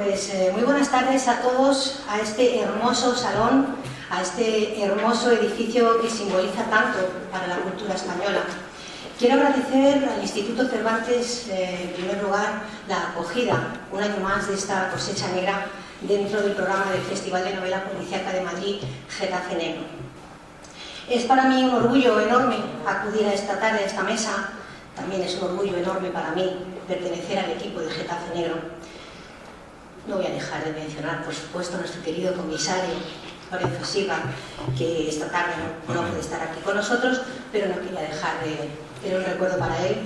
pues muy buenas tardes a todos, a este hermoso salón, a este hermoso edificio que simboliza tanto para la cultura española. Quiero agradecer al Instituto Cervantes, en primer lugar, la acogida, un año más, de esta cosecha negra dentro del programa del Festival de Novela Policíaca de Madrid, Getafe Negro. Es para mí un orgullo enorme acudir a esta tarde, a esta mesa. También es un orgullo enorme para mí pertenecer al equipo de Getafe Negro. No voy a dejar de mencionar, por supuesto, a nuestro querido comisario, Lorenzo Silva, que esta tarde no puede estar aquí con nosotros, pero no quería dejar de tener un recuerdo para él,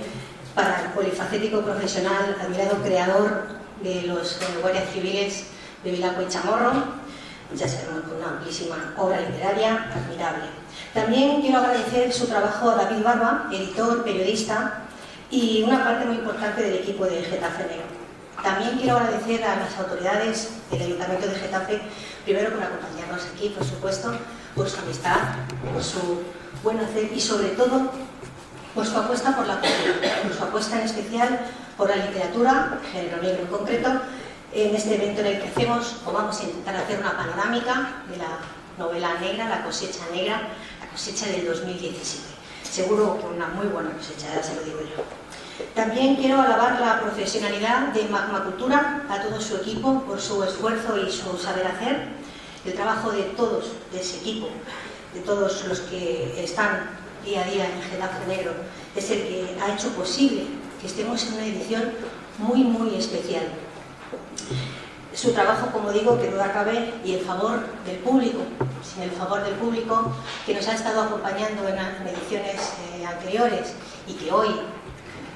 para el polifacético profesional, admirado creador de los guardias civiles de Vilacua y Chamorro, ya sabemos, con una amplísima obra literaria admirable. También quiero agradecer su trabajo a David Barba, editor, periodista y una parte muy importante del equipo de Getafe Negro. También quiero agradecer a las autoridades del Ayuntamiento de Getafe, primero por acompañarnos aquí, por supuesto, por su amistad, por su buen hacer y sobre todo por su apuesta por la cultura, por su apuesta en especial por la literatura, género negro en concreto, en este evento en el que hacemos o vamos a intentar hacer una panorámica de la novela negra, la cosecha negra, la cosecha del 2017. Seguro que una muy buena cosecha, ya se lo digo yo. También quiero alabar la profesionalidad de Magma Cultura, a todo su equipo, por su esfuerzo y su saber hacer. El trabajo de todos, de ese equipo, de todos los que están día a día en Getafe Negro, es el que ha hecho posible que estemos en una edición muy, muy especial. Su trabajo, como digo, que duda cabe, y el favor del público, sin el favor del público, que nos ha estado acompañando en ediciones anteriores y que hoy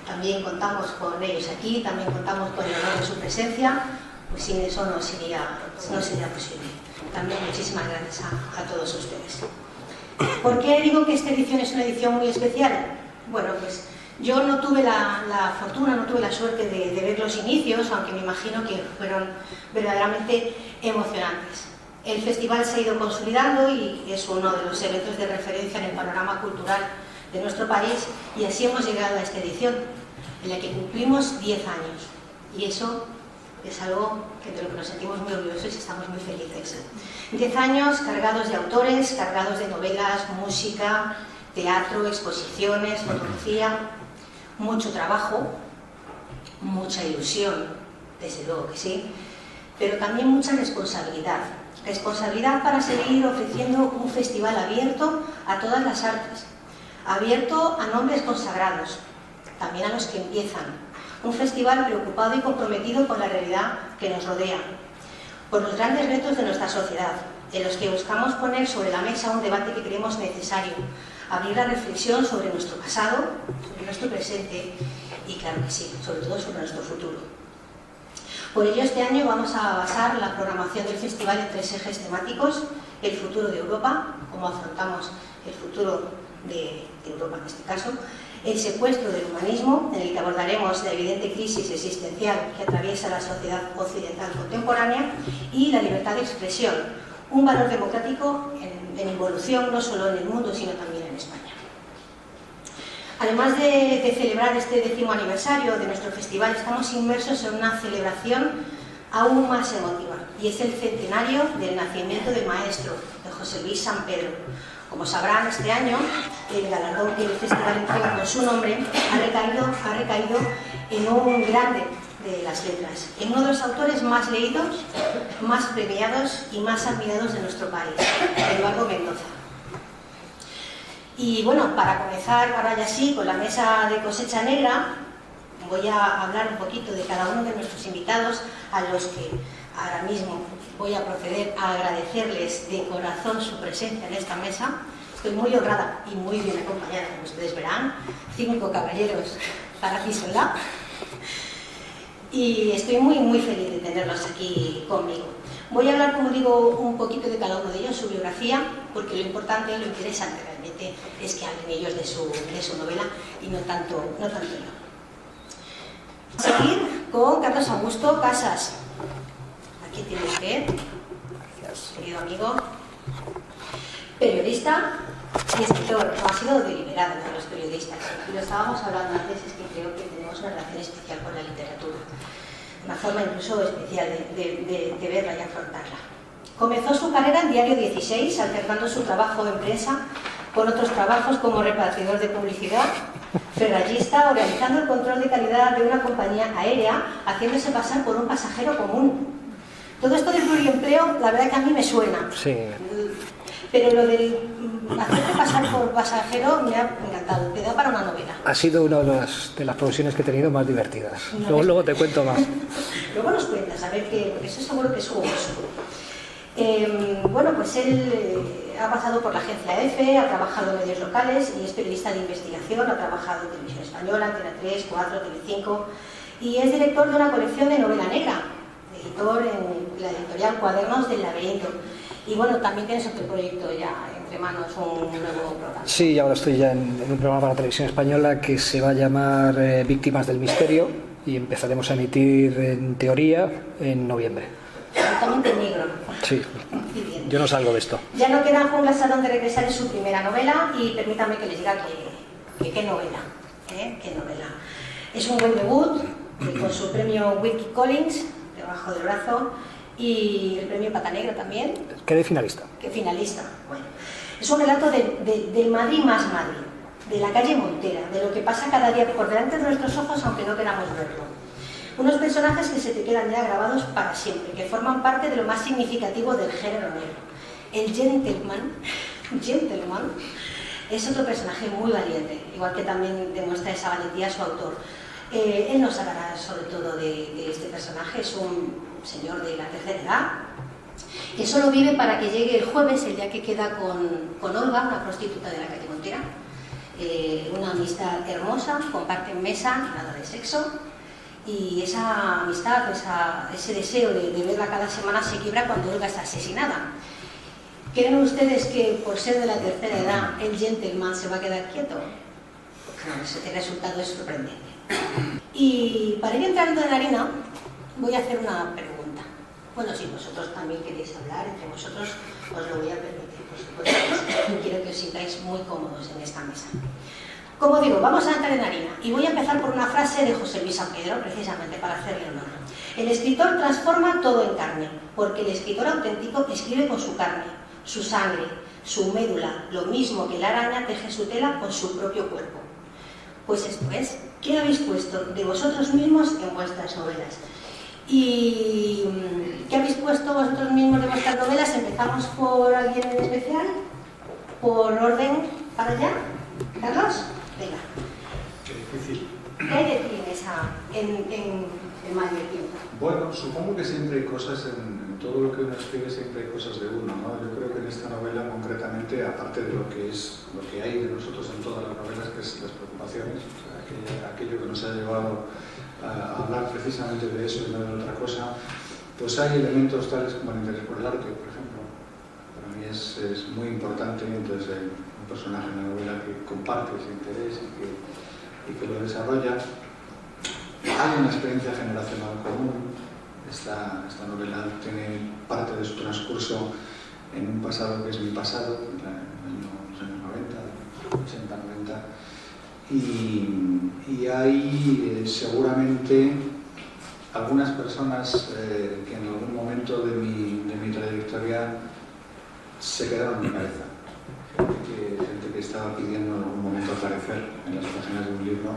también contamos con ellos aquí, también contamos con el honor de su presencia, pues sin eso no sería posible. También muchísimas gracias a todos ustedes. ¿Por qué digo que esta edición es una edición muy especial? Bueno, pues yo no tuve la fortuna, no tuve la suerte de ver los inicios, aunque me imagino que fueron verdaderamente emocionantes. El festival se ha ido consolidando y es uno de los eventos de referencia en el panorama cultural de nuestro país, y así hemos llegado a esta edición, en la que cumplimos 10 años. Y eso es algo de lo que nos sentimos muy orgullosos y estamos muy felices. 10 años cargados de autores, cargados de novelas, música, teatro, exposiciones, fotografía, mucho trabajo, mucha ilusión, desde luego que sí, pero también mucha responsabilidad. Responsabilidad para seguir ofreciendo un festival abierto a todas las artes, abierto a nombres consagrados, también a los que empiezan. Un festival preocupado y comprometido con la realidad que nos rodea, por los grandes retos de nuestra sociedad, en los que buscamos poner sobre la mesa un debate que creemos necesario, abrir la reflexión sobre nuestro pasado, sobre nuestro presente y, claro que sí, sobre todo sobre nuestro futuro. Por ello, este año vamos a basar la programación del festival en 3 ejes temáticos: el futuro de Europa, cómo afrontamos el futuro de Europa en este caso; el secuestro del humanismo, en el que abordaremos la evidente crisis existencial que atraviesa la sociedad occidental contemporánea; y la libertad de expresión, un valor democrático en evolución no solo en el mundo, sino también en España. Además de celebrar este 10º aniversario de nuestro festival, estamos inmersos en una celebración aún más emotiva, y es el centenario del nacimiento del maestro, de José Luis San Pedro. Como sabrán, este año el galardón que el festival entrega con su nombre ha recaído en un grande de las letras, en uno de los autores más leídos, más premiados y más admirados de nuestro país, Eduardo Mendoza. Y bueno, para comenzar ahora ya sí con la mesa de cosecha negra, voy a hablar un poquito de cada uno de nuestros invitados, a los que ahora mismo voy a proceder a agradecerles de corazón su presencia en esta mesa. Estoy muy honrada y muy bien acompañada, como ustedes verán, 5 caballeros para aquí sola. Y estoy muy, muy feliz de tenerlos aquí conmigo. Voy a hablar, como digo, un poquito de cada uno de ellos, su biografía, porque lo importante, lo interesante realmente es que hablen ellos de su novela y no tanto yo. Vamos a seguir con Carlos Augusto Casas. Aquí tiene usted, querido amigo, periodista y escritor. No ha sido deliberado entre los periodistas, y lo estábamos hablando antes, es que creo que tenemos una relación especial con la literatura. una forma incluso especial de verla y afrontarla. Comenzó su carrera en Diario 16, alternando su trabajo en prensa con otros trabajos como repartidor de publicidad, ferrallista o realizando el control de calidad de una compañía aérea, haciéndose pasar por un pasajero común. Todo esto del pluriempleo, la verdad que a mí me suena. Sí. Pero lo del hacerte pasar por pasajero me ha encantado, te da para una novela. Ha sido una de las profesiones que he tenido más divertidas. Luego te cuento más. Luego nos cuentas, a ver qué, porque eso seguro que es jugoso. Bueno, pues él ha pasado por la agencia EFE, ha trabajado en medios locales y es periodista de investigación, ha trabajado en Televisión Española, Antena 3, 4, Telecinco y es director de una colección de novela negra, editor en la editorial Cuadernos del Laberinto. Y bueno, también tienes otro proyecto ya entre manos, un nuevo programa. Sí, ahora estoy ya en un programa para Televisión Española que se va a llamar Víctimas del Misterio y empezaremos a emitir en teoría en noviembre. Totalmente negro. Sí, yo no salgo de esto. Ya no quedan junglas a donde regresar en su primera novela y permítanme que les diga que qué novela, qué novela. Es un buen debut con su premio Wilkie Collins debajo del brazo y el premio Pata Negra también. Quedé finalista. ¿Qué finalista? Bueno, es un relato del Madrid más Madrid, de la calle Montera, de lo que pasa cada día por delante de nuestros ojos aunque no queramos verlo. Unos personajes que se te quedan ya grabados para siempre, que forman parte de lo más significativo del género negro. El gentleman es otro personaje muy valiente, igual que también demuestra esa valentía su autor. Él nos hablará sobre todo de este personaje, es un señor de la tercera edad, que solo vive para que llegue el jueves, el día que queda con Olga, una prostituta de la calle Montera. Una amistad hermosa, comparten mesa, nada de sexo. Y esa amistad, ese deseo de verla cada semana se quiebra cuando Olga es asesinada. ¿Creen ustedes que por ser de la tercera edad el gentleman se va a quedar quieto? No, el resultado es sorprendente. Y para ir entrando en harina, voy a hacer una pregunta. Bueno, si vosotros también queréis hablar, entre vosotros os lo voy a permitir, por supuesto. Quiero que os sintáis muy cómodos en esta mesa. Como digo, vamos a entrar en harina y voy a empezar por una frase de José Luis San Pedro, precisamente para hacerle honor. El escritor transforma todo en carne, porque el escritor auténtico escribe con su carne, su sangre, su médula, lo mismo que la araña teje su tela con su propio cuerpo. Pues esto es, ¿qué habéis puesto de vosotros mismos en vuestras novelas? ¿Y qué habéis puesto vosotros mismos de vuestras novelas? ¿Empezamos por alguien en especial? ¿Por orden para allá? ¿Carlos? Venga. Qué difícil. ¿Qué hay de ti en el mayor tiempo? Bueno, supongo que siempre hay cosas en todo lo que uno escribe, siempre hay cosas de uno, ¿no? Yo creo que en esta novela concretamente, aparte de lo que hay de nosotros en todas las novelas, que es las preocupaciones, o sea, aquello que nos ha llevado a hablar precisamente de eso y no de otra cosa, pues hay elementos tales como el interés por el arte, por ejemplo. Para mí es muy importante, entonces un personaje en la novela que comparte ese interés y que lo desarrolla. Hay una experiencia generacional común. Esta novela tiene parte de su transcurso en un pasado que es mi pasado, en los años 90, 80, 90. Y hay seguramente algunas personas que en algún momento de mi trayectoria se quedaron en mi cabeza. Gente que estaba pidiendo en algún momento aparecer en las páginas de un libro,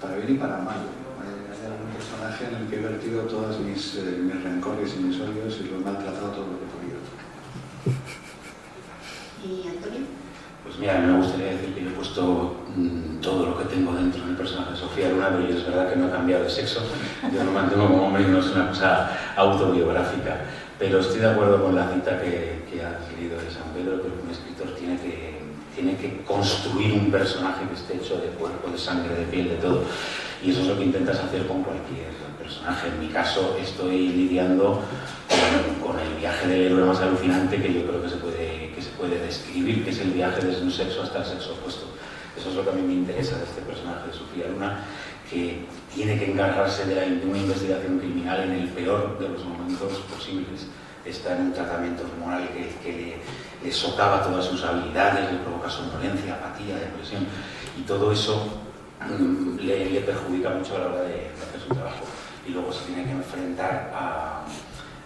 para bien y para mal. Hay algún personaje en el que he vertido todos mis rencores y mis odios y lo he maltratado todo lo que he podido. ¿Y Antonio? Pues mira, a mí me gustaría decir que yo he puesto todo lo que tengo dentro del personaje de Sofía Luna, pero es verdad que no he cambiado de sexo. Yo lo mantengo como hombre y no es una cosa autobiográfica. Pero estoy de acuerdo con la cita que has leído de San Pedro, que un escritor tiene que construir un personaje que esté hecho de cuerpo, de sangre, de piel, de todo. Y eso es lo que intentas hacer con cualquier personaje. En mi caso estoy lidiando con el viaje del héroe más alucinante que yo creo que se puede describir, que es el viaje desde un sexo hasta el sexo opuesto. Eso es lo que a mí me interesa de este personaje de Sofía Luna, que tiene que encargarse de una investigación criminal en el peor de los momentos posibles. Está en un tratamiento hormonal que le socava todas sus habilidades, le provoca somnolencia, apatía, depresión, y todo eso le perjudica mucho a la hora de hacer su trabajo. y luego se tiene que enfrentar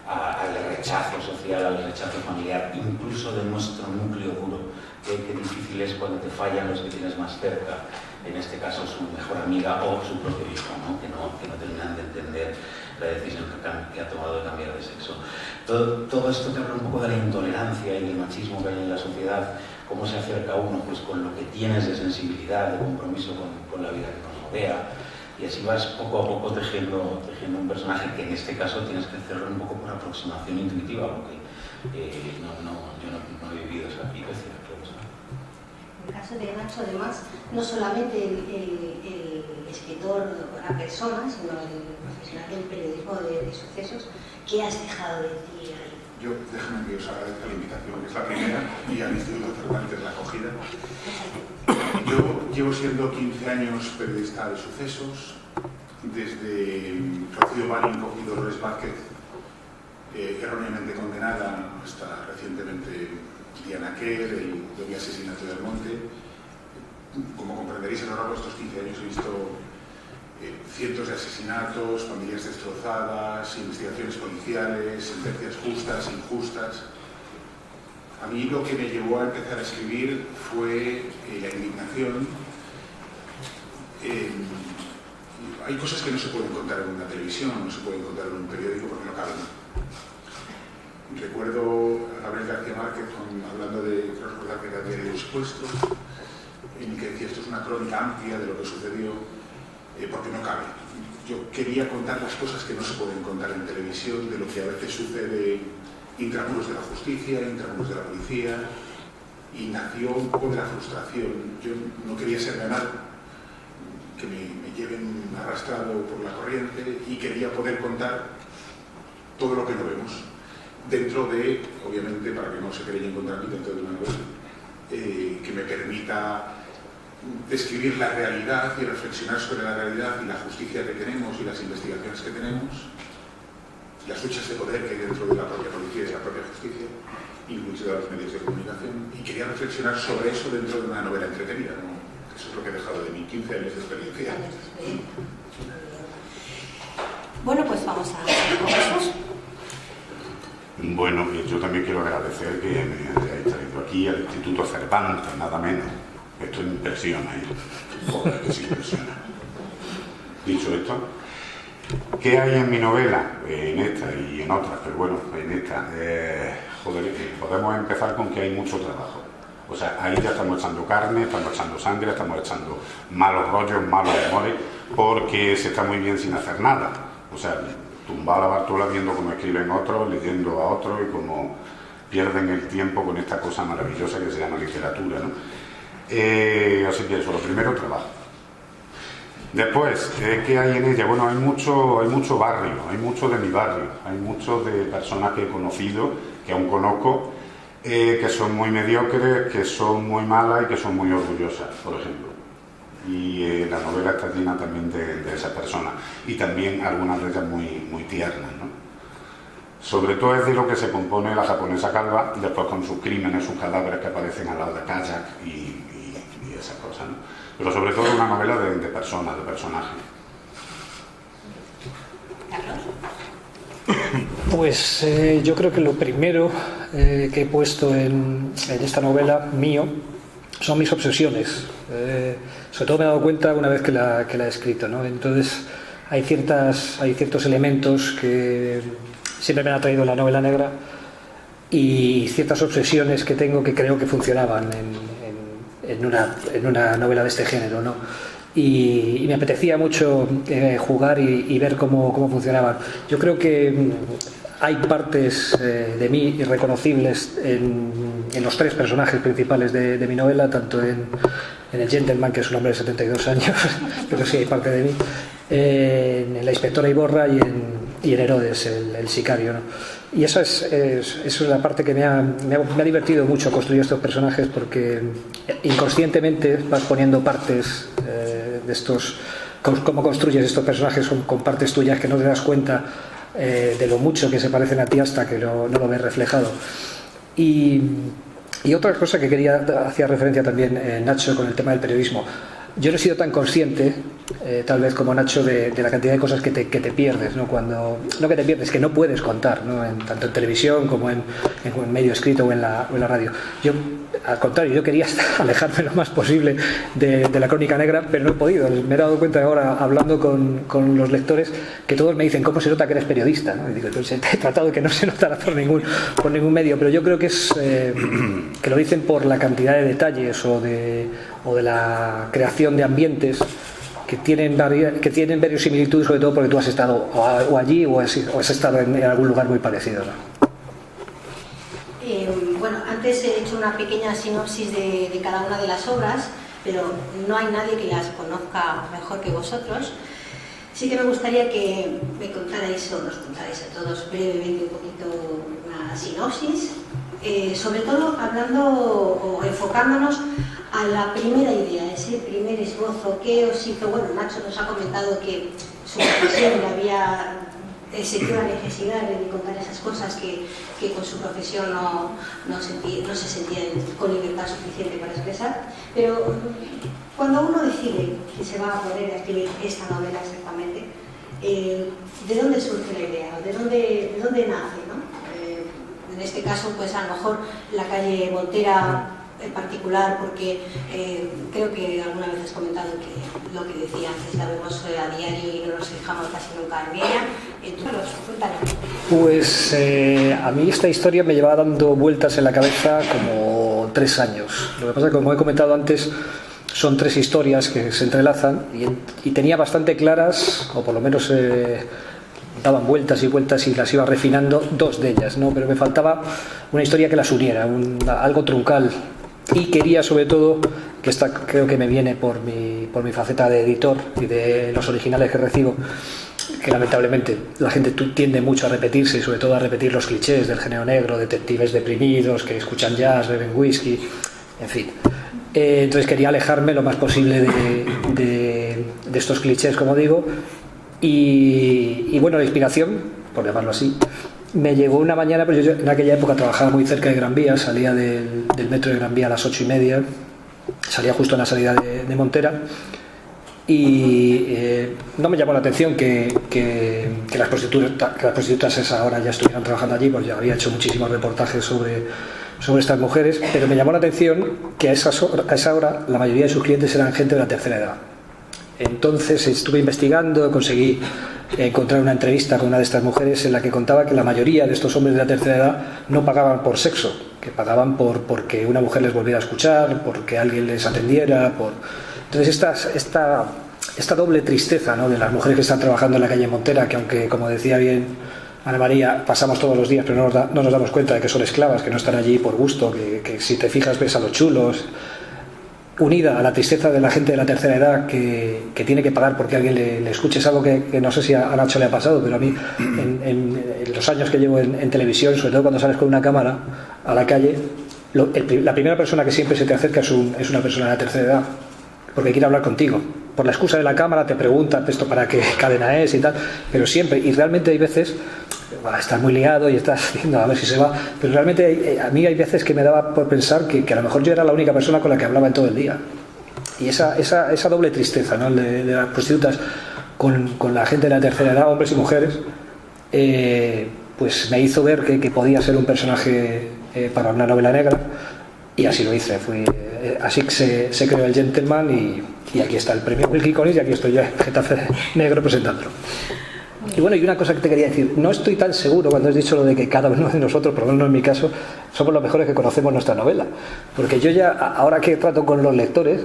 al rechazo social, al rechazo familiar, incluso de nuestro núcleo duro. Qué difícil es cuando te fallan los que tienes más cerca, en este caso su mejor amiga o su propio hijo, ¿no? Que no terminan de entender la decisión que ha tomado de cambiar de sexo. Todo esto te habla un poco de la intolerancia y del machismo que hay en la sociedad, cómo se acerca uno pues, con lo que tienes de sensibilidad, de compromiso con la vida que nos rodea, y así vas poco a poco tejiendo un personaje que en este caso tienes que hacerlo un poco por aproximación intuitiva, porque yo no he vivido esa vivencia. En el caso de Nacho, además, no solamente el escritor o la persona, sino el profesional del periodismo de sucesos, ¿qué has dejado de ti ahí? Yo, déjame que os agradezca la invitación, que es la primera, y al Instituto Cervantes la acogida. Yo llevo siendo 15 años periodista de sucesos, desde Rocío Marín y Dolores Vázquez, erróneamente condenada, hasta recientemente Diana Kerr, el doble asesinato del Monte. Como comprenderéis, a lo largo de estos 15 años he visto cientos de asesinatos, familias destrozadas, investigaciones policiales, sentencias justas, injustas. A mí lo que me llevó a empezar a escribir fue la indignación. Hay cosas que no se pueden contar en una televisión, no se pueden contar en un periódico porque no caben. Recuerdo a Gabriel García Márquez hablando de, creo recordar que era Diario Expuesto, en el que decía esto es una crónica amplia de lo que sucedió, porque no cabe. Yo quería contar las cosas que no se pueden contar en televisión, de lo que a veces sucede intramuros de la justicia, intramuros de la policía, y nació un poco de la frustración. Yo no quería ser ganado, que me lleven arrastrado por la corriente, y quería poder contar todo lo que no vemos. Dentro de, obviamente, para que no se queréis encontrar aquí dentro de una novela, que me permita describir la realidad y reflexionar sobre la realidad y la justicia que tenemos y las investigaciones que tenemos, las luchas de poder que hay dentro de la propia policía y de la propia justicia, incluso de los medios de comunicación, y quería reflexionar sobre eso dentro de una novela entretenida, ¿no? Eso es lo que he dejado de mis 15 años de experiencia. Bueno, pues vamos a Jesús. Bueno, yo también quiero agradecer que me hayáis traído aquí al Instituto Cervantes, nada menos. Esto impresiona, ¿eh? Joder, que sí impresiona. Dicho esto, ¿qué hay en mi novela? En esta y en otras, pero bueno, en esta. Joder, podemos empezar con que hay mucho trabajo. O sea, ahí ya estamos echando carne, estamos echando sangre, estamos echando malos rollos, malos amores, porque se está muy bien sin hacer nada. O sea, tumbada la Bartola viendo cómo escriben otros, leyendo a otros y cómo pierden el tiempo con esta cosa maravillosa que se llama literatura, ¿no? Así que eso, lo primero, trabajo. Después, ¿qué hay en ella? Bueno, hay mucho barrio, hay mucho de mi barrio, hay mucho de personas que he conocido, que aún conozco, que son muy mediocres, que son muy malas y que son muy orgullosas, por ejemplo. Y la novela está llena también de esas personas, y también algunas de ellas muy tiernas, ¿no? Sobre todo es de lo que se compone la japonesa calva, después con sus crímenes, sus cadáveres que aparecen al lado de kayak y esas cosas, ¿no? Pero sobre todo una novela de personas, de personajes. Pues yo creo que lo primero que he puesto en esta novela mío son mis obsesiones. Sobre todo me he dado cuenta una vez que la he escrito, ¿no? Entonces hay ciertos elementos que siempre me han atraído la novela negra y ciertas obsesiones que tengo que creo que funcionaban en una novela de este género, ¿no? Y me apetecía mucho jugar y ver cómo funcionaban. Yo creo que hay partes de mí irreconocibles en los tres personajes principales de mi novela, tanto en el gentleman, que es un hombre de 72 años, pero sí hay parte de mí, en la inspectora Iborra y en Herodes, el sicario, ¿no? Y eso es la parte que me ha divertido mucho construir estos personajes, porque inconscientemente vas poniendo partes de estos, cómo construyes estos personajes con partes tuyas que no te das cuenta de lo mucho que se parecen a ti hasta que no lo ves reflejado. Y otra cosa que hacía referencia también Nacho con el tema del periodismo. Yo no he sido tan consciente tal vez como Nacho, de la cantidad de cosas que te pierdes, ¿no? No que te pierdes, que no puedes contar, ¿no? Tanto en televisión como en medio escrito o en la radio. Yo, al contrario, yo quería alejarme lo más posible de la crónica negra, pero no he podido. Me he dado cuenta ahora, hablando con los lectores, que todos me dicen, ¿cómo se nota que eres periodista? ¿No? Y digo, pues he tratado de que no se notara por ningún medio, pero yo creo que es que lo dicen por la cantidad de detalles o de la creación de ambientes que tienen verosimilitud, sobre todo porque tú has estado o allí o has estado en algún lugar muy parecido, ¿no? Bueno, antes he hecho una pequeña sinopsis de cada una de las obras, pero no hay nadie que las conozca mejor que vosotros. Sí que me gustaría que me contarais o nos contarais a todos brevemente un poquito una sinopsis, sobre todo hablando o enfocándonos a la primera idea, ese primer esbozo que os hizo. Bueno, Nacho nos ha comentado que su profesión le había sentido la necesidad de contar esas cosas que con su profesión no se sentía con libertad suficiente para expresar, pero cuando uno decide que se va a poner a escribir esta novela exactamente, ¿de dónde surge la idea? ¿De dónde nace, ¿no? En este caso, pues a lo mejor la calle Montera en particular, porque creo que alguna vez has comentado que lo que decía antes la vemos a diario y no nos fijamos casi nunca en ella. Pues a mí esta historia me llevaba dando vueltas en la cabeza como 3 años. Lo que pasa es que, como he comentado antes, son 3 historias que se entrelazan y tenía bastante claras, o por lo menos daban vueltas y vueltas y las iba refinando, 2 de ellas, ¿no? Pero me faltaba una historia que las uniera, algo truncal. Y quería, sobre todo, que esta creo que me viene por mi faceta de editor y de los originales que recibo, que lamentablemente la gente tiende mucho a repetirse, y sobre todo a repetir los clichés del género negro, detectives deprimidos que escuchan jazz, beben whisky, en fin. Entonces quería alejarme lo más posible de estos clichés, como digo, y bueno, la inspiración, por llamarlo así, me llegó una mañana, pero yo en aquella época trabajaba muy cerca de Gran Vía, salía del metro de Gran Vía a las 8:30, salía justo en la salida de Montera, y no me llamó la atención que las prostitutas a esa hora ya estuvieran trabajando allí, pues ya había hecho muchísimos reportajes sobre estas mujeres, pero me llamó la atención que a esa hora la mayoría de sus clientes eran gente de la tercera edad. Entonces estuve investigando, conseguí encontrar una entrevista con una de estas mujeres en la que contaba que la mayoría de estos hombres de la tercera edad no pagaban por sexo, que pagaban porque una mujer les volviera a escuchar, porque alguien les atendiera. Entonces esta doble tristeza, ¿no?, de las mujeres que están trabajando en la calle Montera, que aunque, como decía bien Ana María, pasamos todos los días, pero no nos damos cuenta de que son esclavas, que no están allí por gusto, que si te fijas ves a los chulos, unida a la tristeza de la gente de la tercera edad que tiene que pagar porque alguien le escuche. Es algo que no sé si a Nacho le ha pasado, pero a mí en los años que llevo en televisión, sobre todo cuando sales con una cámara a la calle, la primera persona que siempre se te acerca es una persona de la tercera edad, porque quiere hablar contigo. Por la excusa de la cámara te preguntan esto para qué cadena es y tal, pero siempre, y realmente hay veces estás muy liado y estás diciendo a ver si se va, pero realmente a mí hay veces que me daba por pensar que a lo mejor yo era la única persona con la que hablaba en todo el día. Y esa doble tristeza, ¿no?, de las prostitutas con la gente de la tercera edad, hombres y mujeres, pues me hizo ver que podía ser un personaje para una novela negra, y así lo hice. Así que se creó El Gentleman, y aquí está el premio Wilkie Collins, y aquí estoy yo, Getafe Negro, presentándolo. Y bueno, y una cosa que te quería decir, no estoy tan seguro cuando has dicho lo de que cada uno de nosotros, por lo menos en mi caso, somos los mejores que conocemos nuestra novela, porque yo ya, ahora que trato con los lectores,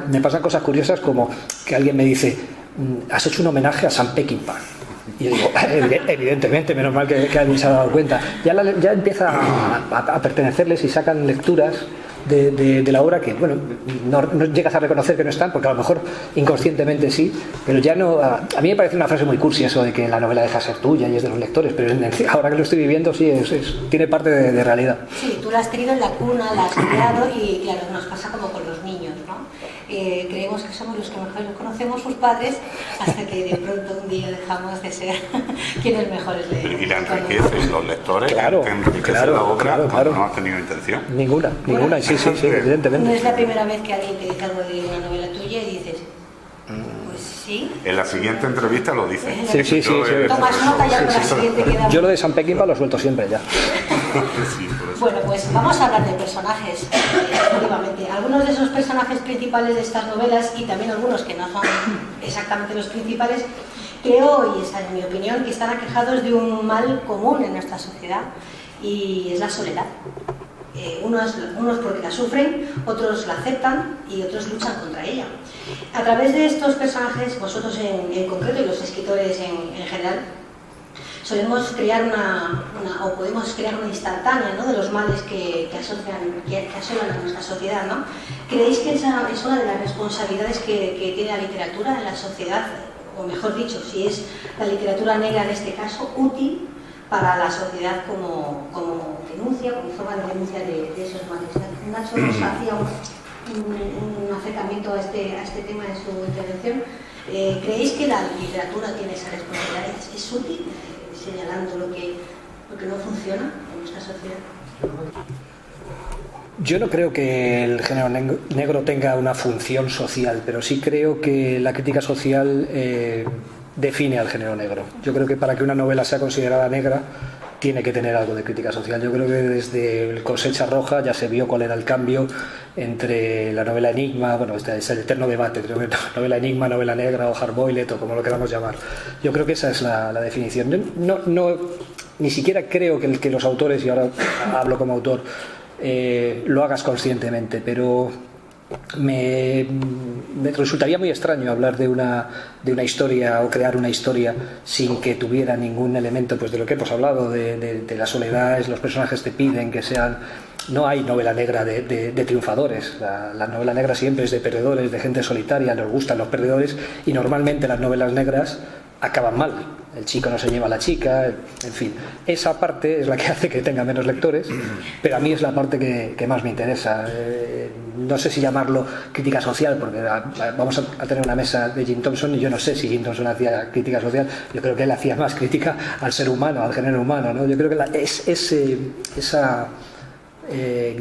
me pasan cosas curiosas, como que alguien me dice, has hecho un homenaje a Sam Peckinpah, y yo digo, evidentemente, menos mal que alguien se ha dado cuenta. Ya empieza a pertenecerles y sacan lecturas de la obra que, bueno, no llegas a reconocer que no están, porque a lo mejor inconscientemente sí, pero ya no. A mí me parece una frase muy cursi eso de que la novela deja de ser tuya y es de los lectores, pero ahora que lo estoy viviendo sí, tiene parte de realidad. Sí, tú la has tenido en la cuna, la has criado, y claro, nos pasa como con los niños, ¿no? Creemos que somos los que mejor conocemos sus padres, hasta que de pronto un día dejamos de ser quienes mejores leemos. Y la enriqueces, los lectores, claro, enriquecen la obra, claro. cuando no has tenido intención. Ninguna, sí, evidentemente. No es la primera vez que alguien te dice algo de una novela tuya y dices, pues ¿Sí? En la siguiente entrevista lo dice. Sí. Tomas nota ya para la siguiente queda. Yo lo de San Peckinpah lo suelto siempre ya. Sí, por eso. Bueno, pues vamos a hablar de personajes, efectivamente. Algunos de esos personajes principales de estas novelas, y también algunos que no son exactamente los principales, creo, y esa es mi opinión, que están aquejados de un mal común en nuestra sociedad, y es la soledad. Unos porque la sufren, otros la aceptan y otros luchan contra ella. A través de estos personajes, vosotros en concreto y los escritores en general, solemos crear o podemos crear una instantánea, ¿no?, de los males que asolan a nuestra sociedad, ¿no? ¿Creéis que esa es una de las responsabilidades que tiene la literatura en la sociedad? O mejor dicho, si es la literatura negra en este caso útil para la sociedad como denuncia, como forma de denuncia de esos males. Nacho nos hacía un acercamiento a este tema en su intervención. ¿Creéis que la literatura tiene esa responsabilidad? ¿Es útil señalando lo que no funciona en nuestra sociedad? Yo no creo que el género negro tenga una función social, pero sí creo que la crítica social define al género negro. Yo creo que para que una novela sea considerada negra tiene que tener algo de crítica social. Yo creo que desde el Cosecha Roja ya se vio cuál era el cambio entre la novela enigma, bueno, este es el eterno debate, creo que novela enigma, novela negra o hardboiled o como lo queramos llamar. Yo creo que esa es la definición. Ni siquiera creo que los autores, y ahora hablo como autor, lo hagas conscientemente, pero me resultaría muy extraño hablar de una historia o crear una historia sin que tuviera ningún elemento, pues de lo que hemos hablado, de la soledad. Los personajes te piden que sean... No hay novela negra de triunfadores. La novela negra siempre es de perdedores, de gente solitaria. Nos gustan los perdedores y normalmente las novelas negras acaban mal. El chico no se lleva a la chica, en fin. Esa parte es la que hace que tenga menos lectores, pero a mí es la parte que más me interesa. No sé si llamarlo crítica social, porque vamos a tener una mesa de Jim Thompson y yo no sé si Jim Thompson hacía crítica social. Yo creo que él hacía más crítica al ser humano, al género humano, ¿no? Yo creo que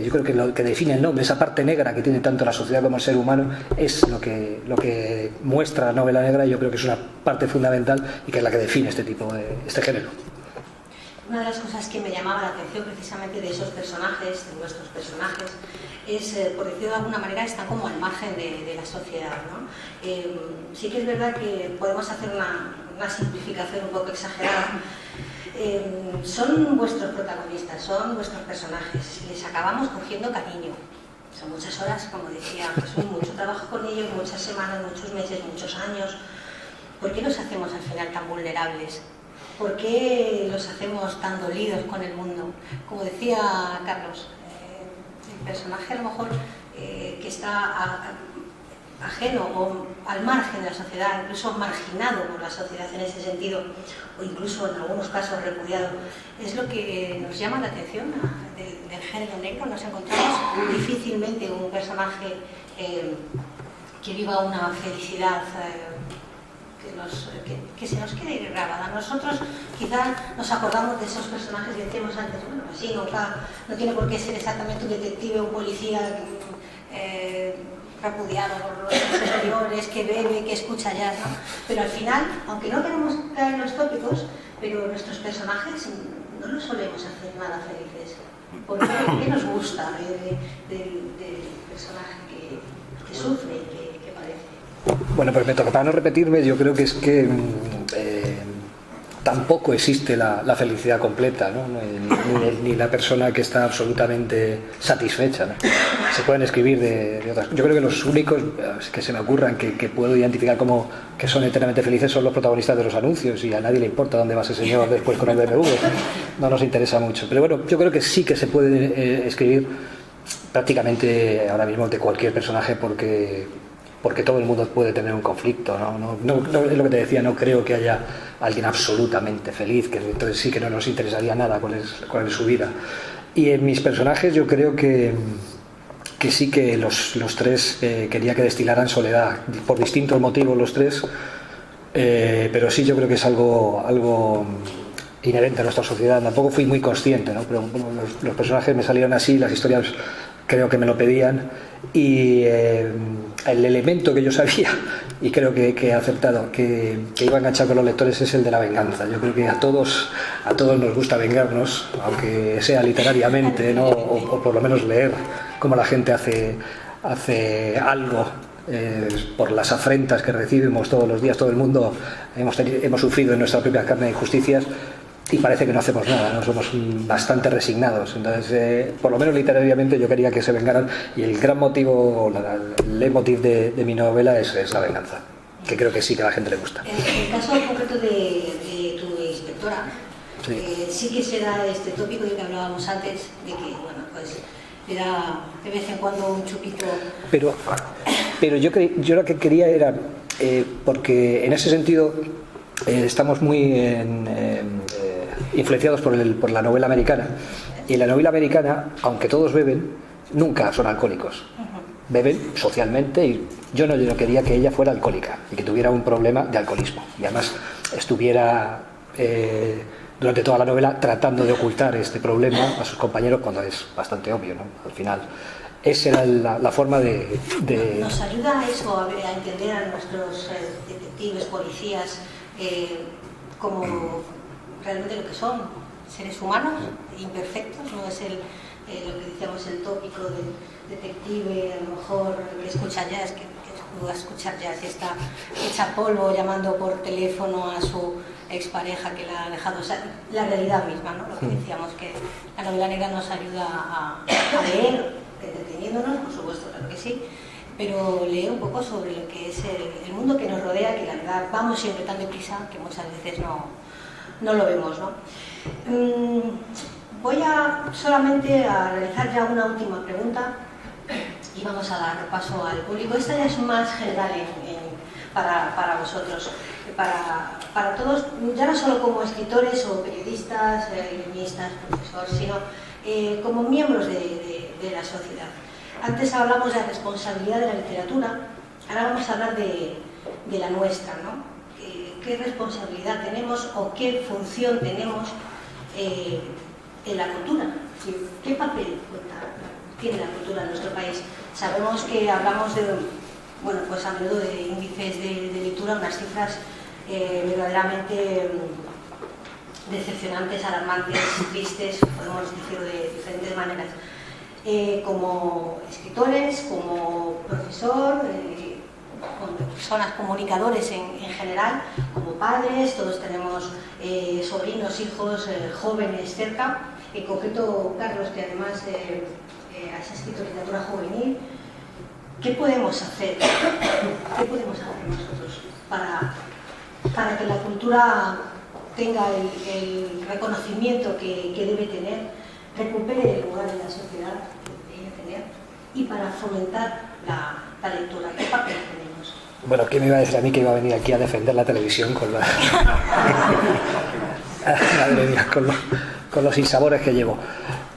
yo creo que lo que define el nombre, esa parte negra que tiene tanto la sociedad como el ser humano, es lo que muestra la novela negra, y yo creo que es una parte fundamental y que es la que define este género. Una de las cosas que me llamaba la atención precisamente de esos personajes, de nuestros personajes, es, por decirlo de alguna manera, están como al margen de la sociedad, ¿no? Sí que es verdad que podemos hacer una simplificación un poco exagerada. Son vuestros protagonistas, son vuestros personajes, les acabamos cogiendo cariño. Son muchas horas, como decía Jesús, mucho trabajo con ellos, muchas semanas, muchos meses, muchos años. ¿Por qué los hacemos al final tan vulnerables? ¿Por qué los hacemos tan dolidos con el mundo? Como decía Carlos, el personaje a lo mejor que está ajeno o al margen de la sociedad, incluso marginado por la sociedad en ese sentido, o incluso en algunos casos repudiado, es lo que nos llama la atención del género negro. Nos encontramos difícilmente un personaje que viva una felicidad que se nos quede grabada. Nosotros quizás nos acordamos de esos personajes que decíamos antes, bueno, pues sí, no tiene por qué ser exactamente un detective o un policía repudiado por los superiores, que bebe, que escucha jazz, ¿no? Pero al final, aunque no queremos caer en los tópicos, pero nuestros personajes no los solemos hacer nada felices. ¿Por qué nos gusta del personaje que sufre y que padece? Bueno, pues me toca, para no repetirme, yo creo que es que tampoco existe la felicidad completa, ¿no? Ni la persona que está absolutamente satisfecha, ¿no? Se pueden escribir de otras. Yo creo que los únicos que se me ocurran que puedo identificar como que son eternamente felices son los protagonistas de los anuncios, y a nadie le importa dónde va ese señor después con el BMW, no nos interesa mucho. Pero bueno, yo creo que sí que se puede escribir prácticamente ahora mismo de cualquier personaje, porque todo el mundo puede tener un conflicto, ¿no? No, es lo que te decía, no creo que haya alguien absolutamente feliz, que entonces sí que no nos interesaría nada cuál es su vida. Y en mis personajes yo creo que sí que los tres quería que destilaran soledad, por distintos motivos los tres, pero sí yo creo que es algo inherente a nuestra sociedad. Tampoco fui muy consciente, ¿no? Pero bueno, los personajes me salieron así, las historias creo que me lo pedían, y el elemento que yo sabía, y creo que he aceptado, que iba a enganchar con los lectores, es el de la venganza. Yo creo que a todos nos gusta vengarnos, aunque sea literariamente, ¿no? o por lo menos leer cómo la gente hace algo por las afrentas que recibimos todos los días. Todo el mundo hemos sufrido en nuestra propia carne injusticias, y parece que no hacemos nada, ¿no? Somos bastante resignados. Entonces, por lo menos literariamente, yo quería que se vengaran, y el gran motivo, el leitmotiv de mi novela es la venganza, que creo que sí que a la gente le gusta. En el caso concreto de tu inspectora, sí que se da este tópico del que hablábamos antes, de que, bueno, pues le da de vez en cuando un chupito. Pero yo lo que quería era, porque en ese sentido estamos muy influenciados por la novela americana, y en la novela americana, aunque todos beben, nunca son alcohólicos. Beben socialmente, y yo no quería que ella fuera alcohólica y que tuviera un problema de alcoholismo, y además estuviera durante toda la novela tratando de ocultar este problema a sus compañeros, cuando es bastante obvio, ¿no? Al final esa era la forma de... ¿Nos ayuda eso a entender a nuestros detectives, policías, como realmente lo que son, seres humanos imperfectos? No es lo que decíamos, el tópico del detective, a lo mejor, que escucha jazz, que va a escuchar jazz y está hecha polvo llamando por teléfono a su expareja que la ha dejado. O sea, la realidad misma, ¿no? Lo que decíamos, que la novela negra nos ayuda a leer, entreteniéndonos, por supuesto, claro que sí, pero leer un poco sobre lo que es el mundo que nos rodea, que la verdad vamos siempre tan deprisa que muchas veces no lo vemos, ¿no? Voy solamente a realizar ya una última pregunta y vamos a dar paso al público. Esta ya es más general para vosotros, para todos, ya no solo como escritores o periodistas, guionistas, profesores, sino como miembros de la sociedad. Antes hablamos de la responsabilidad de la literatura, ahora vamos a hablar de la nuestra, ¿no? ¿Qué responsabilidad tenemos o qué función tenemos en la cultura? ¿Qué papel tiene la cultura en nuestro país? Sabemos que hablamos pues a menudo de índices de lectura, unas cifras verdaderamente decepcionantes, alarmantes, tristes, podemos decirlo de diferentes maneras. Como escritores, como profesor, como personas, comunicadores en general, como padres, todos tenemos sobrinos, hijos, jóvenes cerca. En concreto, Carlos, que además has escrito literatura juvenil, ¿qué podemos hacer? ¿Qué podemos hacer nosotros para que la cultura tenga el reconocimiento que debe tener, recupere el lugar en la sociedad que debe tener, y para fomentar la lectura? ¿Qué papel tenemos? Bueno, ¿qué me iba a decir a mí que iba a venir aquí a defender la televisión con madre mía, con los sinsabores que llevo?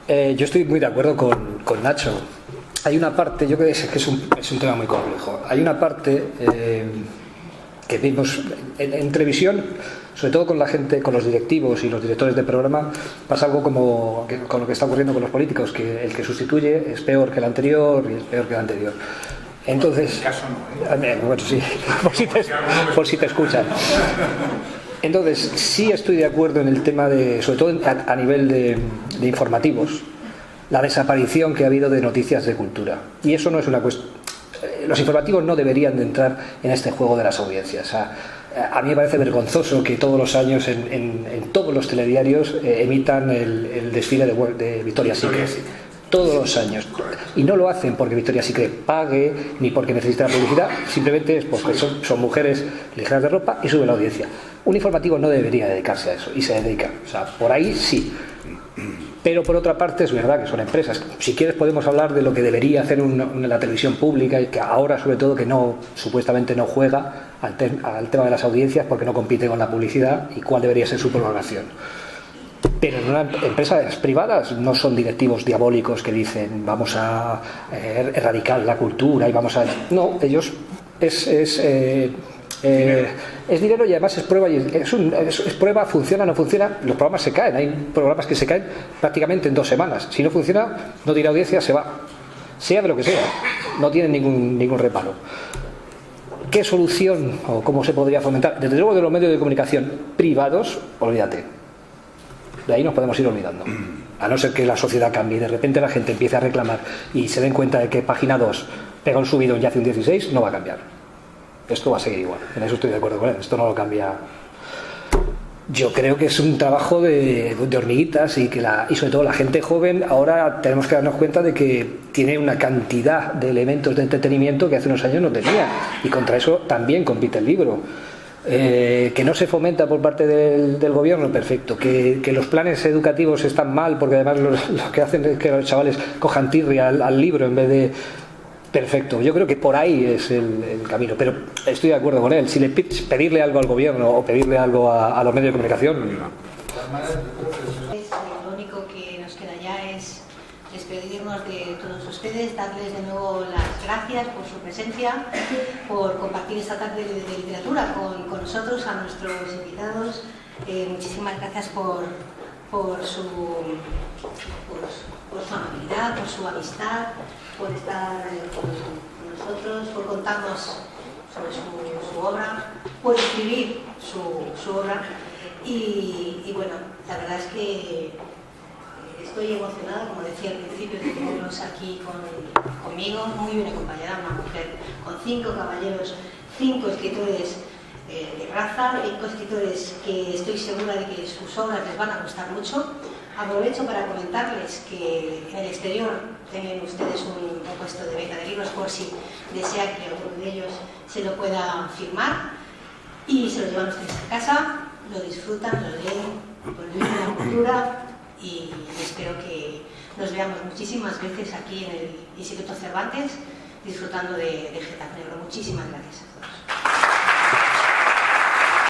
Yo estoy muy de acuerdo con Nacho. Hay una parte, yo creo que es un tema muy complejo. Hay una parte que vimos en televisión, sobre todo con la gente, con los directivos y los directores de programa, pasa algo como con lo que está ocurriendo con los políticos, que el que sustituye es peor que el anterior y es peor que el anterior. Entonces, bueno, sí, por si te escuchan. Entonces, sí estoy de acuerdo en el tema sobre todo a nivel de informativos, la desaparición que ha habido de noticias de cultura. Y eso no es una cuestión. Los informativos no deberían de entrar en este juego de las audiencias. A mí me parece vergonzoso que todos los años en todos los telediarios emitan el desfile de Victoria's Secret. Todos los años. Y no lo hacen porque Victoria's Secret pague ni porque necesite la publicidad, simplemente es porque son mujeres ligeras de ropa y sube la audiencia. Un informativo no debería dedicarse a eso, y se dedica. O sea, por ahí sí. Pero por otra parte es verdad que son empresas. Si quieres podemos hablar de lo que debería hacer la televisión pública, y que ahora sobre todo que supuestamente no juega al tema de las audiencias porque no compite con la publicidad, y cuál debería ser su programación. Pero en unas empresas privadas no son directivos diabólicos que dicen vamos a erradicar la cultura y vamos a... No, ellos es dinero, y además es prueba, y es prueba, funciona o no funciona. Los programas se caen, hay programas que se caen prácticamente en 2 semanas. Si no funciona, no tiene audiencia, se va. sea de lo que sea, no tienen ningún reparo. ¿Qué solución o cómo se podría fomentar? Desde luego de los medios de comunicación privados, olvídate. De ahí nos podemos ir olvidando. A no ser que la sociedad cambie y de repente la gente empiece a reclamar y se den cuenta de que Página 2 pega un subidón y hace un 16, no va a cambiar. Esto va a seguir igual. En eso estoy de acuerdo con él. Esto no lo cambia. Yo creo que es un trabajo de hormiguitas y sobre todo la gente joven ahora tenemos que darnos cuenta de que tiene una cantidad de elementos de entretenimiento que hace unos años no tenía, y contra eso también compite el libro. Que no se fomenta por parte del gobierno, perfecto. Que los planes educativos están mal porque además lo que hacen es que los chavales cojan tirria al libro en vez de... Perfecto, yo creo que por ahí es el camino, pero estoy de acuerdo con él. Si pedirle algo al gobierno o pedirle algo a los medios de comunicación... Lo único que nos queda ya es despedirnos de todos ustedes, darles de nuevo las gracias por su presencia, por compartir esta tarde de literatura con nosotros, a nuestros invitados. Muchísimas gracias por su amabilidad, por su amistad, por estar con nosotros, por contarnos sobre su obra, por escribir su obra. Y bueno, la verdad es que estoy emocionada, como decía al principio, de tenerlos aquí conmigo, muy bien acompañada, una mujer con 5 caballeros, 5 escritores de raza, 5 escritores que estoy segura de que sus obras les van a gustar mucho. Aprovecho para comentarles que en el exterior tienen ustedes un puesto de venta de libros por si desean que alguno de ellos se lo pueda firmar, y se lo llevan ustedes a casa, lo disfrutan, lo leen, viven la cultura, y espero que nos veamos muchísimas veces aquí en el Instituto Cervantes disfrutando de Getafe Negro. Muchísimas gracias a todos.